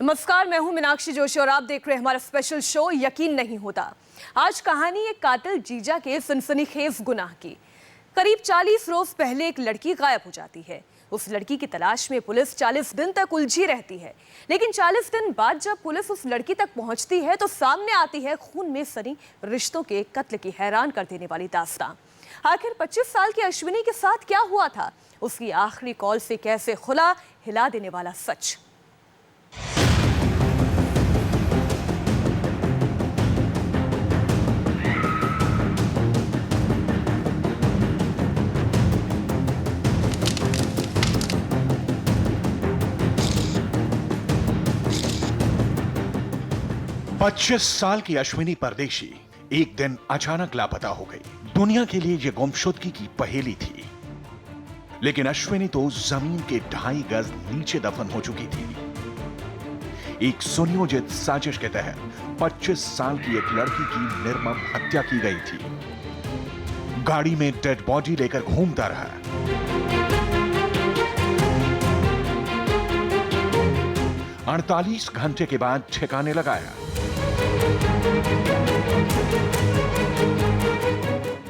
नमस्कार, मैं हूं मीनाक्षी जोशी और आप देख रहे हैं हमारा स्पेशल शो यकीन नहीं होता। आज कहानी एक कातिल जीजा के सनसनीखेज गुनाह की। करीब 40 रोज पहले एक लड़की गायब हो जाती है। उस लड़की की तलाश में पुलिस 40 दिन तक उलझी रहती है, लेकिन 40 दिन बाद जब पुलिस उस लड़की तक पहुंचती है तो सामने आती है खून में सनी रिश्तों के कत्ल की हैरान कर देने वाली दास्तां। आखिर 25 साल की अश्विनी के साथ क्या हुआ था, उसकी आखिरी कॉल से कैसे खुला हिला देने वाला सच। पच्चीस साल की अश्विनी परदेशी एक दिन अचानक लापता हो गई। दुनिया के लिए यह गुमशुदगी की पहेली थी, लेकिन अश्विनी तो जमीन के 2.5 गज नीचे दफन हो चुकी थी। एक सुनियोजित साजिश के तहत 25 साल की एक लड़की की निर्मम हत्या की गई थी। गाड़ी में डेड बॉडी लेकर घूमता रहा। अड़तालीस घंटे के बाद ठिकाने लगाया।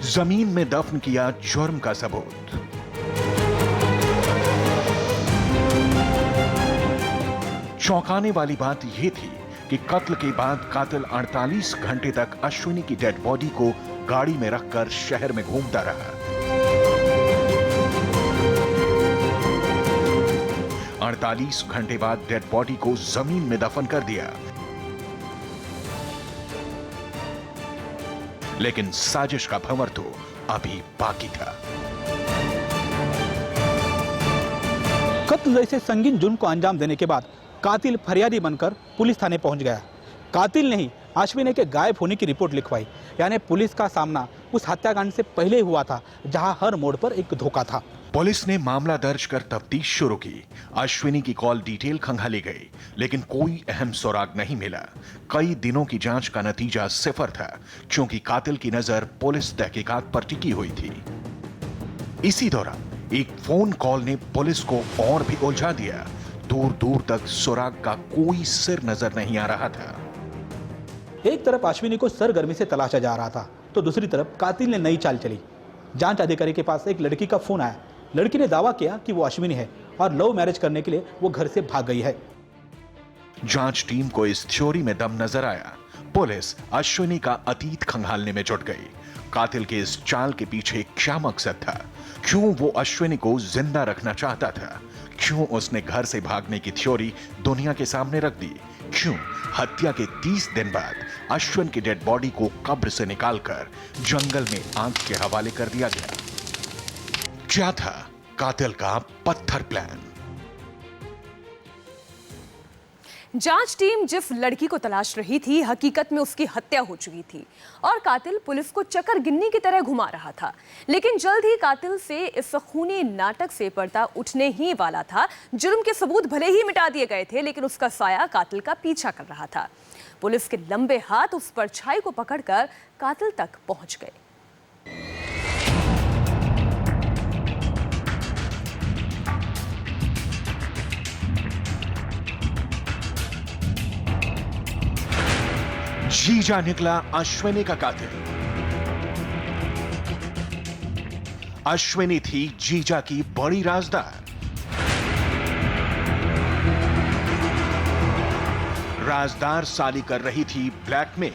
जमीन में दफन किया जुर्म का सबूत। चौंकाने वाली बात यह थी कि कत्ल के बाद कातिल 48 घंटे तक अश्विनी की डेड बॉडी को गाड़ी में रखकर शहर में घूमता रहा। 48 घंटे बाद डेड बॉडी को जमीन में दफन कर दिया, लेकिन साजिश का भंवर तो अभी बाकी था। कत्ल जैसे संगीन जुर्म को अंजाम देने के बाद कातिल फरियादी बनकर पुलिस थाने पहुंच गया। कातिल ने ही अश्विनी के गायब होने की रिपोर्ट लिखवाई। यानी पुलिस का सामना उस हत्याकांड से पहले हुआ था, जहां हर मोड़ पर एक धोखा था। पुलिस ने मामला दर्ज कर तफ्तीश शुरू की। अश्विनी की कॉल डिटेल खंगाली गई, लेकिन कोई अहम सुराग नहीं मिला। कई दिनों की जांच का नतीजा सिफर था, क्योंकि कातिल की नजर पुलिस तहकीकात पर टिकी हुई थी। इसी दौरान एक फोन कॉल ने पुलिस को और भी उलझा दिया। दूर दूर तक सुराग का कोई सिर नजर नहीं आ रहा था। एक तरफ अश्विनी को सरगर्मी से तलाशा जा रहा था, तो दूसरी तरफ कातिल ने नई चाल चली। जांच अधिकारी के पास एक लड़की का फोन आया। लड़की ने दावा किया कि वो अश्विनी है और लव मैरिज करने के लिए वो घर से भाग गई है। जांच टीम को इस थ्योरी में दम नजर आया। पुलिस अश्विनी का अतीत खंगालने में जुट गई। कातिल के इस चाल के पीछे क्या मकसद था? क्यों वो अश्विनी को जिंदा रखना चाहता था? क्यों उसने घर से भागने की थ्योरी दुनिया के सामने रख दी? क्यों हत्या के 30 दिन बाद अश्विन की डेड बॉडी को कब्र से निकालकर जंगल में आग के हवाले कर दिया गया? क्या था कातिल का पत्थर प्लान? जांच टीम जिस लड़की को तलाश रही थी, हकीकत में उसकी हत्या हो चुकी थी और कातिल पुलिस को चक्कर गिन्नी की तरह घुमा रहा था। लेकिन जल्द ही कातिल से इस खूनी नाटक से पर्दा उठने ही वाला था। जुर्म के सबूत भले ही मिटा दिए गए थे, लेकिन उसका साया कातिल का पीछा कर रहा था। पुलिस के लंबे हाथ उस परछाई को पकड़कर कातिल तक पहुंच गए। जीजा निकला अश्विनी का कातिल। अश्विनी थी जीजा की बड़ी राजदार। राजदार साली कर रही थी ब्लैकमेल।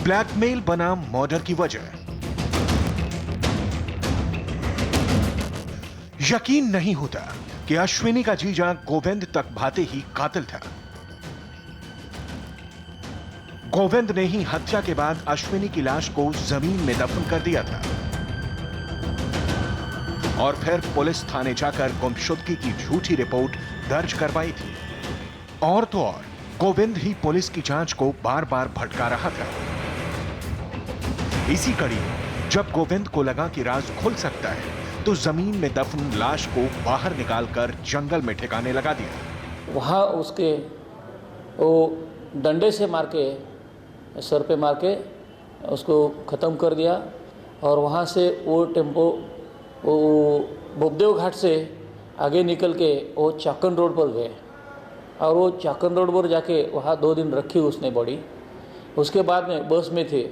ब्लैकमेल बना मर्डर की वजह। यकीन नहीं होता कि अश्विनी का जीजा गोविंद तक भाते ही कातिल था। गोविंद ने ही हत्या के बाद अश्विनी की लाश को जमीन में दफन कर दिया था और फिर पुलिस थाने जाकर गुमशुदगी की झूठी रिपोर्ट दर्ज करवाई थी। और तो और गोविंद ही पुलिस की जांच को बार बार भटका रहा था। इसी कड़ी में जब गोविंद को लगा कि राज खुल सकता है, तो जमीन में दफन लाश को बाहर निकालकर जंगल में ठिकाने लगा दिया। वहाँ उसके वो डंडे से मार के, सर पे मार के उसको ख़त्म कर दिया और वहाँ से वो टेम्पो वो बोबदेव घाट से आगे निकल के वो चाकन रोड पर गए और वो चाकन रोड पर जाके वहाँ 2 दिन रखी उसने बॉडी। उसके बाद में बस में थे,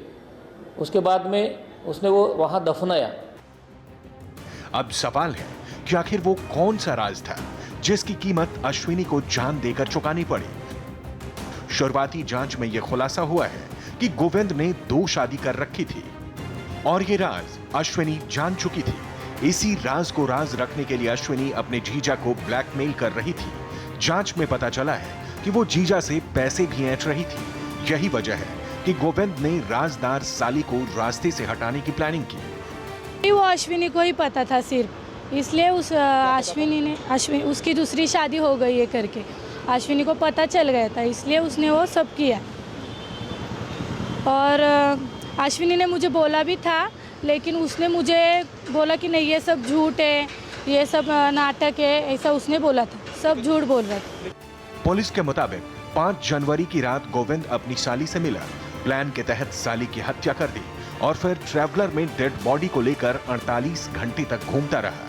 उसके बाद में उसने वो वहाँ दफनाया। अब सवाल है कि आखिर वो कौन सा राज था जिसकी कीमत अश्विनी को जान देकर चुकानी पड़ी। शुरुआती जांच में यह खुलासा हुआ है कि गोविंद ने 2 शादी कर रखी थी और ये राज अश्विनी जान चुकी थी। इसी राज को राज रखने के लिए अश्विनी अपने जीजा को ब्लैकमेल कर रही थी। जांच में पता चला है कि वो जीजा से पैसे भी ऐंठ रही थी। यही वजह है कि गोविंद ने राजदार साली को रास्ते से हटाने की प्लानिंग की। वो अश्विनी को ही पता था सिर्फ, इसलिए उस अश्विनी उसकी दूसरी शादी हो गई है करके अश्विनी को पता चल गया था, इसलिए उसने वो सब किया। और अश्विनी ने मुझे बोला भी था, लेकिन उसने मुझे बोला कि नहीं ये सब झूठ है, ये सब नाटक है, ऐसा उसने बोला था। सब झूठ बोल रहा था। पुलिस के मुताबिक 5 जनवरी की रात गोविंद अपनी साली से मिला, प्लान के तहत साली की हत्या कर दी और फिर ट्रैवलर में डेड बॉडी को लेकर 48 घंटे तक घूमता रहा।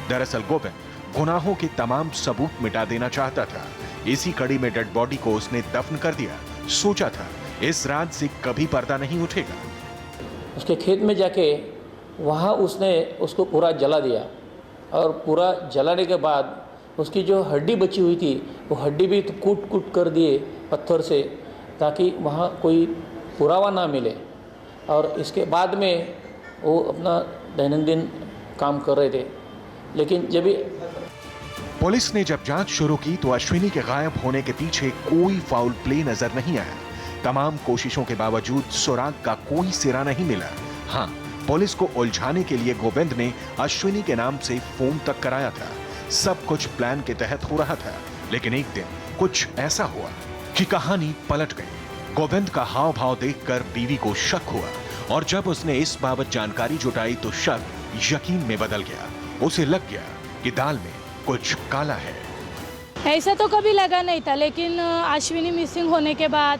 दरअसल गोविंद गुनाहों के तमाम सबूत मिटा देना चाहता था। इसी कड़ी में डेड बॉडी को उसने दफन कर दिया। सोचा था इस रात से कभी पर्दा नहीं उठेगा। उसके खेत में जाके वहाँ उसने उसको पूरा जला दिया और पूरा जलाने के बाद उसकी जो हड्डी बची हुई थी वो हड्डी भी तो कूट कूट कर दिए पत्थर से, ताकि वहाँ कोई पुरावा ना मिले। और इसके बाद में वो अपना दैनंदिन काम कर रहे थे। लेकिन जब पुलिस ने जब जांच शुरू की तो अश्विनी के गायब होने के पीछे कोई फाउल प्ले नजर नहीं आया। तमाम कोशिशों के बावजूद सुराग का कोई सिरा नहीं मिला। हाँ, पुलिस को उलझाने के लिए गोविंद ने अश्विनी के नाम से फोन तक कराया था। सब कुछ प्लान के तहत हो रहा था, लेकिन एक दिन कुछ ऐसा हुआ कि कहानी पलट गई। गोविंद का हाव भाव देखकर बीवी को शक हुआ और जब उसने इस बाबत जानकारी जुटाई तो शक यकीन में बदल गया। उसे लग गया कि दाल में कुछ काला है। ऐसा तो कभी लगा नहीं था, लेकिन अश्विनी मिसिंग होने के बाद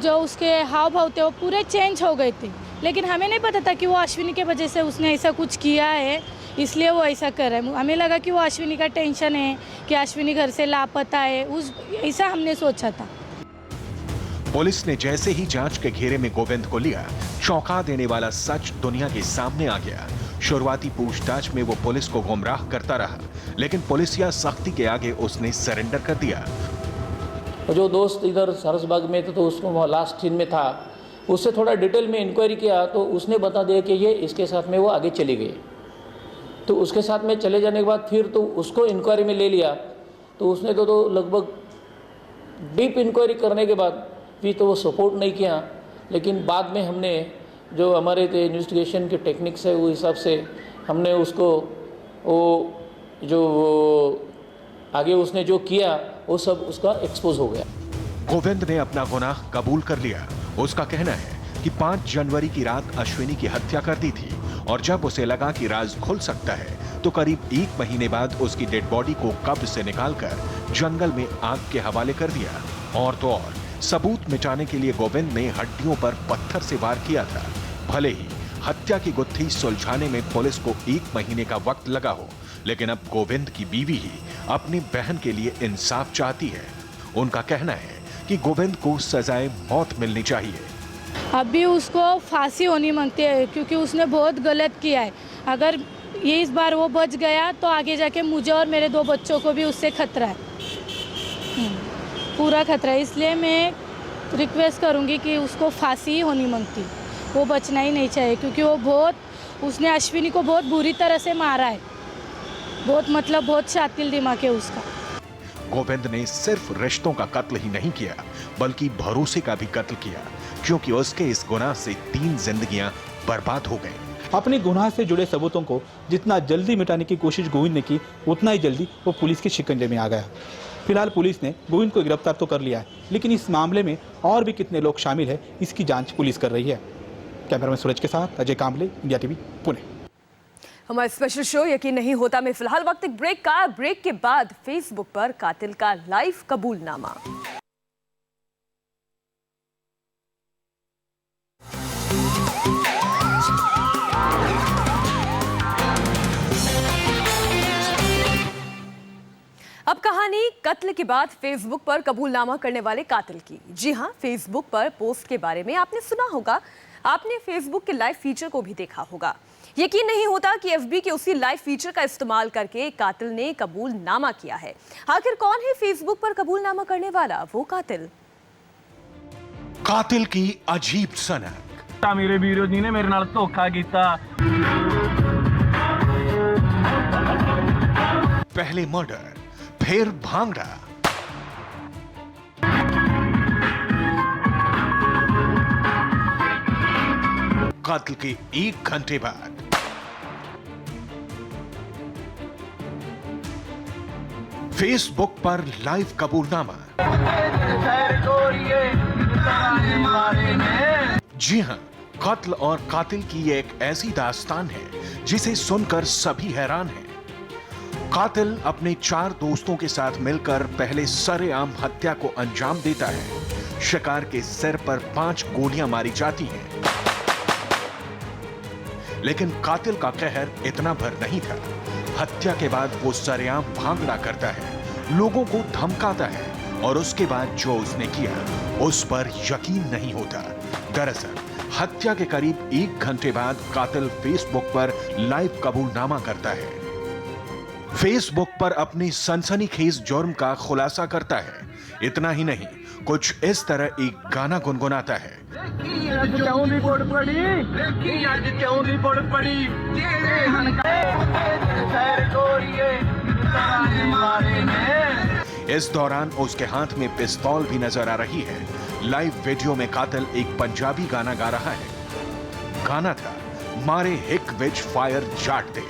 जो उसके हाव भाव थे वो पूरे चेंज हो गए थे। लेकिन हमें नहीं पता था कि वो अश्विनी के वजह से उसने ऐसा कुछ किया है, इसलिए वो ऐसा कर रहा है। हमें लगा कि वो अश्विनी का टेंशन है कि अश्विनी घर से लापता है, ऐसा हमने सोचा था। पुलिस ने जैसे ही जांच के घेरे में गोविंद को लिया, चौंका देने वाला सच दुनिया के सामने आ गया। शुरुआती पूछताछ में वो पुलिस को गुमराह करता रहा, लेकिन पुलिसिया सख्ती के आगे उसने सरेंडर कर दिया। जो दोस्त इधर सरसबाग में थे तो उसको लास्ट सीन में था, उससे थोड़ा डिटेल में इंक्वायरी किया तो उसने बता दिया कि ये इसके साथ में वो आगे चली गई। तो उसके साथ में चले जाने के बाद फिर तो उसको इंक्वायरी में ले लिया, तो उसने तो लगभग डीप इंक्वायरी करने के बाद भी तो वो सपोर्ट नहीं किया। लेकिन बाद में हमने जो हमारे इन्वेस्टिगेशन के टेक्निक्स है वो हिसाब से हमने उसको आगे उसने जो किया वो सब उसका एक्सपोज हो गया। गोविंद ने अपना गुनाह कबूल कर लिया। उसका कहना है कि 5 जनवरी की रात अश्विनी की हत्या कर दी थी और जब उसे लगा कि राज खुल सकता है तो करीब 1 महीने बाद उसकी डेड बॉडी को कब्र से निकालकर जंगल में आग के हवाले कर दिया। और तो और सबूत मिटाने के लिए गोविंद ने हड्डियों पर पत्थर से वार किया था। भले ही हत्या की गुत्थी सुलझाने में पुलिस को 1 महीने का वक्त लगा हो, लेकिन अब गोविंद की बीवी ही अपनी बहन के लिए इंसाफ चाहती है। उनका कहना है कि गोविंद को सजाए मौत मिलनी चाहिए। अभी उसको फांसी होनी मांगती है, क्योंकि उसने बहुत गलत किया है। अगर ये इस बार वो बच गया तो आगे जाके मुझे और मेरे 2 बच्चों को भी उससे खतरा है, पूरा खतरा है। इसलिए मैं रिक्वेस्ट करूँगी कि उसको फांसी ही होनी मांगती, वो बचना ही नहीं चाहिए, क्योंकि उसने अश्विनी को बहुत बुरी तरह से मारा है। बहुत शातिल दिमाग है उसका। गोविंद ने सिर्फ रिश्तों का कत्ल ही नहीं किया, बल्कि भरोसे का भी कत्ल किया, क्योंकि उसके इस गुनाह से 3 जिंदगियां बर्बाद हो गईं। अपने गुनाह से जुड़े सबूतों को जितना जल्दी मिटाने की कोशिश गोविंद ने की, उतना ही जल्दी वो पुलिस के शिकंजे में आ गया। फिलहाल पुलिस ने गोविंद को गिरफ्तार तो कर लिया है, लेकिन इस मामले में और भी कितने लोग शामिल हैं, इसकी जांच पुलिस कर रही है। कैमरामैन सूरज के साथ अजय कांबले, इंडिया टीवी, पुणे। हमारा स्पेशल शो यकीन नहीं होता में फिलहाल वक्त एक ब्रेक का। ब्रेक के बाद फेसबुक पर कातिल का लाइव कबूलनामा। कहानी कत्ल के बाद फेसबुक पर कबूलनामा करने वाले कातिल की। जी हां, फेसबुक पर पोस्ट के बारे में आपने सुना होगा, आपने फेसबुक के लाइव फीचर को भी देखा होगा। यकीन नहीं होता कि एफबी के उसी लाइव फीचर का इस्तेमाल करके कातिल ने कबूलनामा किया है। आखिर कौन है फेसबुक पर कबूलनामा करने वाला वो कातिल? कातिल की अजीब सनक। मेरे वीरो जी ने मेरे नाल धोखा कीता। पहले मर्डर, फिर भांगड़ा। कातिल के 1 घंटे बाद फेसबुक पर लाइव कबूलनामा। जी हां, कत्ल और कातिल की ये एक ऐसी दास्तान है जिसे सुनकर सभी हैरान हैं। कातिल अपने 4 दोस्तों के साथ मिलकर पहले सरेआम हत्या को अंजाम देता है। शिकार के सिर पर 5 गोलियां मारी जाती हैं। लेकिन कातिल का कहर इतना भर नहीं था। हत्या के बाद वो सरेआम भांगड़ा करता है, लोगों को धमकाता है और उसके बाद जो उसने किया उस पर यकीन नहीं होता। दरअसल हत्या के करीब 1 घंटे बाद कातिल फेसबुक पर लाइव कबूलनामा करता है। फेसबुक पर अपनी सनसनीखेज जुर्म का खुलासा करता है। इतना ही नहीं, कुछ इस तरह एक गाना गुनगुनाता है। इस दौरान उसके हाथ में पिस्तौल भी नजर आ रही है। लाइव वीडियो में कातिल एक पंजाबी गाना गा रहा है। गाना था मारे हिक विच फायर जाट दे,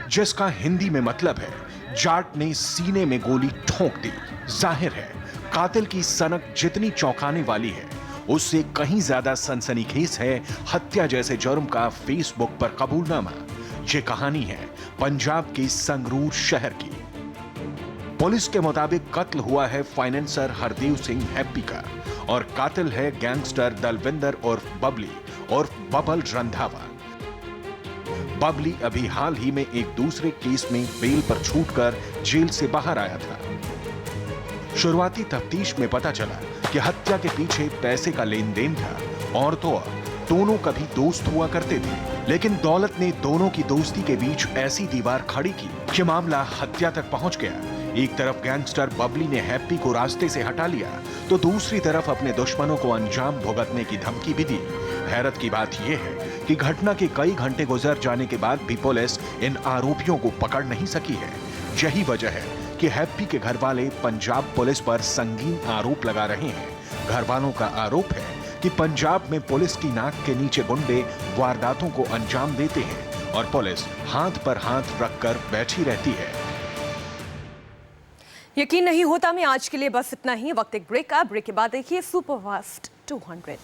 जिसका हिंदी में मतलब है जाट ने सीने में गोली ठोंक दी। जाहिर है कातिल की सनक जितनी चौंकाने वाली है उससे कहीं ज्यादा सनसनीखेज है हत्या जैसे जुर्म का फेसबुक पर कबूलनामा। ये कहानी है पंजाब के संगरूर शहर की। पुलिस के मुताबिक कत्ल हुआ है फाइनेंसर हरदेव सिंह हैप्पी का और कातिल है गैंगस्टर दलविंदर उर्फ बबली और बबल रंधावा। बबली अभी हाल ही में एक दूसरे केस में बेल पर छूटकर जेल से बाहर आया था। शुरुआती तफ्तीश में पता चला कि हत्या के पीछे पैसे का लेन देन था और तो और दोनों कभी दोस्त हुआ करते थे। लेकिन दौलत ने दोनों की दोस्ती के बीच ऐसी दीवार खड़ी की कि मामला हत्या तक पहुंच गया। एक तरफ गैंगस्टर बबली ने हैप्पी को रास्ते से हटा लिया तो दूसरी तरफ अपने दुश्मनों को अंजाम भुगतने की धमकी भी दी। हैरत की बात यह है कि घटना के कई घंटे गुजर जाने के बाद भी पुलिस इन आरोपियों को पकड़ नहीं सकी है। यही वजह है कि हैप्पी के घर वाले पंजाब पुलिस पर संगीन आरोप लगा रहे हैं। घर वालों का आरोप है कि पंजाब में पुलिस की नाक के नीचे गुंडे वारदातों को अंजाम देते हैं और पुलिस हाथ पर हाथ रखकर बैठी रहती है। यकीन नहीं होता मैं आज के लिए बस इतना ही। वक्त एक ब्रेक का, ब्रेक के बाद देखिए सुपरफास्ट 200।